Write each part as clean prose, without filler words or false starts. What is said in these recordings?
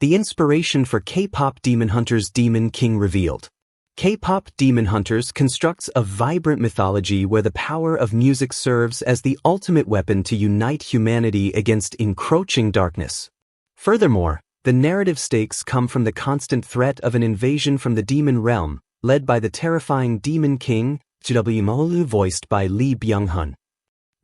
the inspiration for K-pop Demon Hunters Demon King revealed. K-pop Demon Hunters constructs a vibrant mythology where the power of music serves as the ultimate weapon to unite humanity against encroaching darkness. Furthermore, the narrative stakes come from the constant threat of an invasion from the demon realm, led by the terrifying Demon King, voiced by Lee Byung-hun.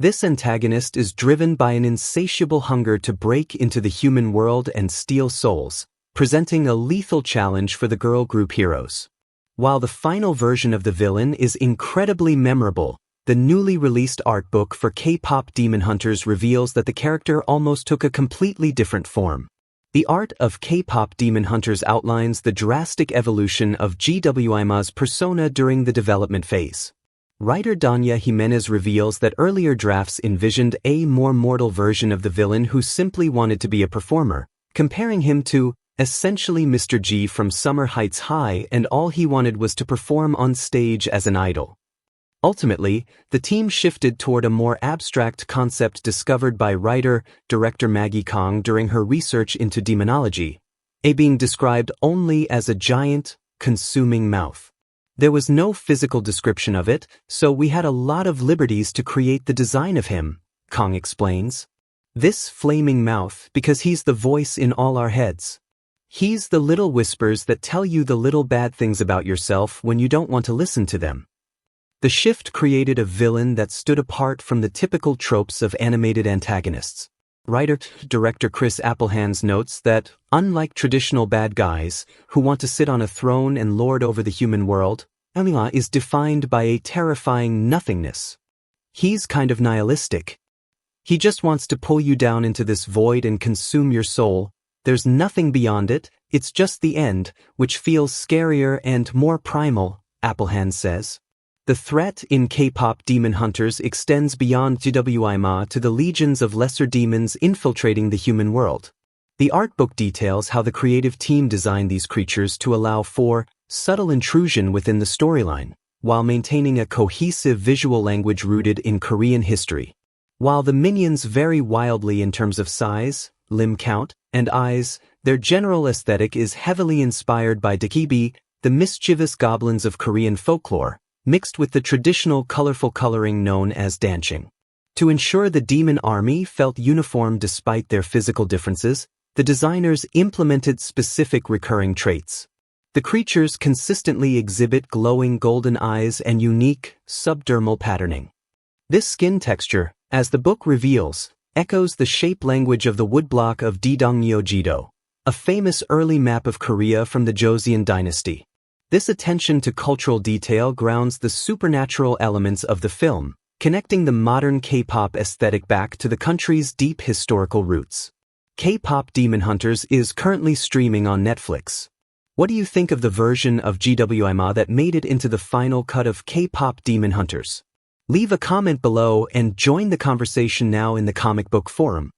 This antagonist is driven by an insatiable hunger to break into the human world and steal souls, presenting a lethal challenge for the girl group heroes. While the final version of the villain is incredibly memorable, the newly released art book for K-pop Demon Hunters reveals that the character almost took a completely different form. The art of K-pop Demon Hunters outlines the drastic evolution of GWIMA's persona during the development phase. Writer Danya Jimenez reveals that earlier drafts envisioned a more mortal version of the villain who simply wanted to be a performer, comparing him to, essentially, Mr. G from Summer Heights High, and all he wanted was to perform on stage as an idol. Ultimately, the team shifted toward a more abstract concept discovered by writer-director Maggie Kong during her research into demonology, a being described only as a giant, consuming mouth. There was no physical description of it, so we had a lot of liberties to create the design of him, Kong explains. This flaming mouth because he's the voice in all our heads. He's the little whispers that tell you the little bad things about yourself when you don't want to listen to them. The shift created a villain that stood apart from the typical tropes of animated antagonists. Writer-director Chris Applehands notes that, unlike traditional bad guys, who want to sit on a throne and lord over the human world, Emilia is defined by a terrifying nothingness. He's kind of nihilistic. He just wants to pull you down into this void and consume your soul. There's nothing beyond it, it's just the end, which feels scarier and more primal, Applehands says. The threat in K-pop Demon Hunters extends beyond GWIMA to the legions of lesser demons infiltrating the human world. The art book details how the creative team designed these creatures to allow for subtle intrusion within the storyline, while maintaining a cohesive visual language rooted in Korean history. While the minions vary wildly in terms of size, limb count, and eyes, their general aesthetic is heavily inspired by Dakibi, the mischievous goblins of Korean folklore, mixed with the traditional colorful coloring known as danching. To ensure the demon army felt uniform despite their physical differences, the designers implemented specific recurring traits. The creatures consistently exhibit glowing golden eyes and unique, subdermal patterning. This skin texture, as the book reveals, echoes the shape language of the woodblock of Didongmyo-jido, a famous early map of Korea from the Joseon dynasty. This attention to cultural detail grounds the supernatural elements of the film, connecting the modern K-pop aesthetic back to the country's deep historical roots. K-pop Demon Hunters is currently streaming on Netflix. What do you think of the version of GWIMA that made it into the final cut of K-pop Demon Hunters? Leave a comment below and join the conversation now in the comic book forum.